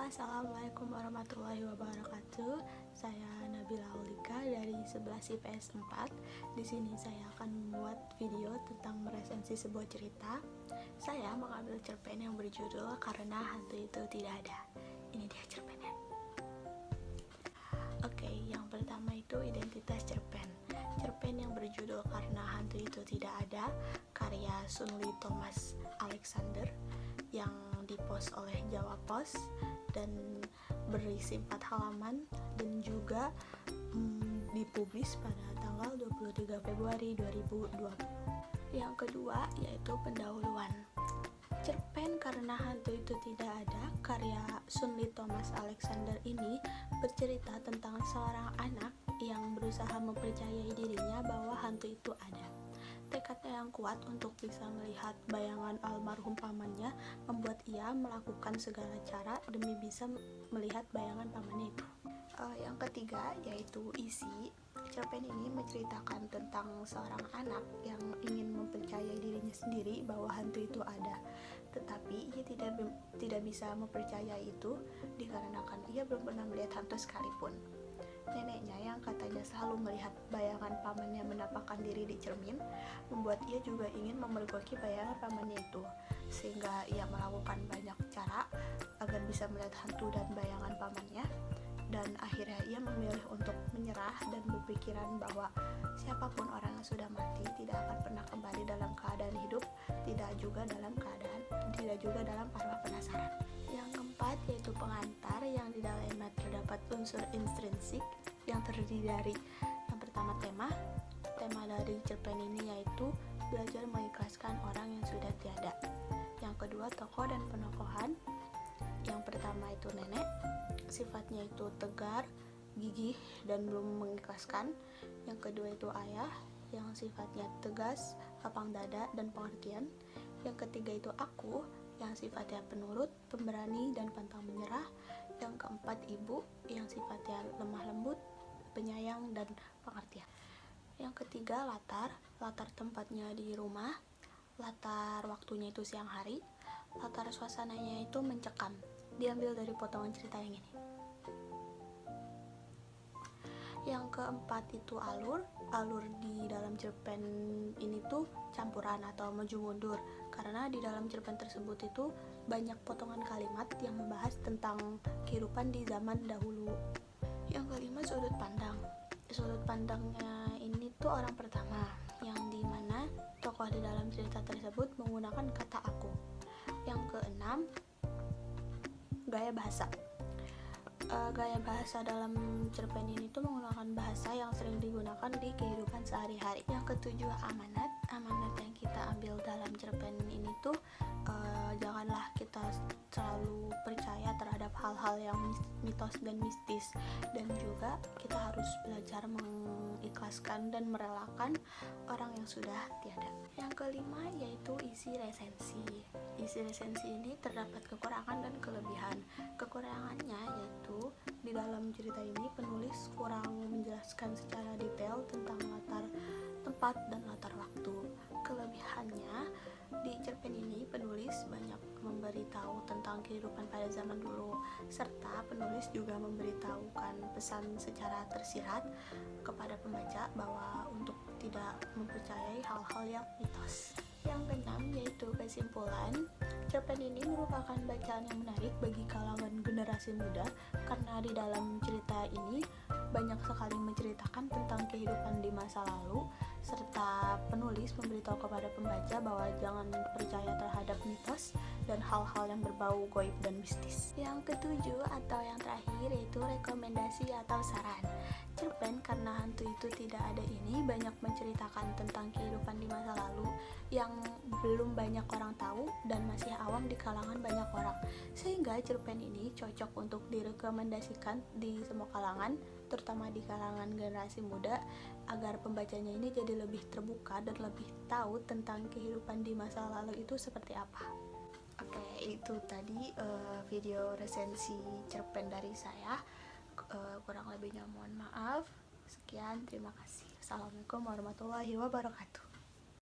Assalamualaikum warahmatullahi wabarakatuh. Saya Nabila Aulika dari 11 IPS 4. Di sini saya akan membuat video tentang meresensi sebuah cerita. Saya mengambil cerpen yang berjudul Karena Hantu Itu Tidak Ada. Ini dia cerpennya. Oke, yang pertama itu identitas cerpen. Cerpen yang berjudul Karena Hantu Itu Tidak Ada, karya Sun Lee Thomas Alexander, yang dipost oleh Jawa Post dan berisi 4 halaman dan juga dipublis pada tanggal 23 Februari 2020. Yang kedua yaitu pendahuluan. Cerpen Karena Hantu Itu Tidak Ada karya Sun Lee Thomas Alexander ini bercerita tentang seorang anak yang berusaha mempercayai dirinya bahwa hantu itu ada. Tekadnya yang kuat untuk bisa melihat bayangan almarhum pamannya membuat ia melakukan segala cara demi bisa melihat bayangan pamannya itu. Yang ketiga yaitu isi. Cerpen ini menceritakan tentang seorang anak yang ingin mempercayai dirinya sendiri bahwa hantu itu ada, tetapi ia tidak bisa mempercayai itu dikarenakan ia belum pernah melihat hantu sekalipun. Neneknya yang katanya selalu melihat bayangan pamannya menampakkan diri di cermin membuat ia juga ingin memergoki bayangan pamannya itu, sehingga ia melakukan banyak cara agar bisa melihat hantu dan bayangan pamannya, dan akhirnya ia memilih untuk menyerah dan berpikiran bahwa siapapun orang yang sudah mati tidak akan pernah kembali dalam keadaan hidup, tidak juga dalam arwah penasaran. Yang keempat yaitu pengantar, yang di dalamnya terdapat unsur intrinsik yang terdiri dari yang pertama tema dari cerpen ini yaitu belajar mengikhlaskan orang yang sudah tiada. Yang kedua tokoh dan penokohan. Yang pertama itu nenek, sifatnya itu tegar, gigih dan belum mengikhlaskan. Yang kedua itu ayah, yang sifatnya tegas, lapang dada dan pengertian. Yang ketiga itu aku, yang sifatnya penurut, pemberani dan pantang menyerah. Yang keempat ibu, yang sifatnya lemah lembut, penyayang dan pengertian. Yang ketiga latar tempatnya di rumah, latar waktunya itu siang hari, latar suasananya itu mencekam. Diambil dari potongan cerita yang ini. Yang keempat itu alur di dalam cerpen ini tuh campuran atau maju mundur, karena di dalam cerpen tersebut itu banyak potongan kalimat yang membahas tentang kehidupan di zaman dahulu. Yang kelima sudut pandangnya ini tuh orang pertama, yang dimana tokoh di dalam cerita tersebut menggunakan kata aku. Yang keenam gaya bahasa. Gaya bahasa dalam cerpen ini tuh menggunakan bahasa yang sering digunakan di kehidupan sehari-hari. Yang ketujuh amanat yang kita ambil dalam cerpen ini tuh janganlah kita selalu percaya terhadap hal-hal yang mitos dan mistis, dan juga kita harus belajar mengikhlaskan dan merelakan orang yang sudah tiada. Yang kelima yaitu isi resensi. Isi resensi ini terdapat kekurangan dan kelebihan. Kekurangannya yaitu di dalam cerita ini penulis kurang menjelaskan secara detail tentang latar tempat dan latar waktu. Kelebihannya, di cerpen ini penulis banyak memberitahu tentang kehidupan pada zaman dulu, serta penulis juga memberitahukan pesan secara tersirat kepada pembaca bahwa untuk tidak mempercayai hal-hal yang mitos. Yang keenam yaitu kesimpulan. Cerpen ini merupakan bacaan yang menarik bagi kalangan generasi muda karena di dalam cerita ini banyak sekali menceritakan tentang kehidupan di masa lalu, serta penulis memberitahu kepada pembaca bahwa jangan percaya terhadap mitos dan hal-hal yang berbau gaib dan mistis. Yang ketujuh atau yang terakhir yaitu rekomendasi atau saran. Cerpen Karena Hantu Itu Tidak Ada ini banyak menceritakan tentang kehidupan di masa lalu yang belum banyak orang tahu dan masih awam di kalangan banyak orang, sehingga cerpen ini cocok untuk direkomendasikan di semua kalangan, terutama di kalangan generasi muda, agar pembacanya ini jadi lebih terbuka dan lebih tahu tentang kehidupan di masa lalu itu seperti apa. Oke, itu tadi video resensi cerpen dari saya. Kurang lebihnya mohon maaf. Sekian, terima kasih. Assalamualaikum warahmatullahi wabarakatuh.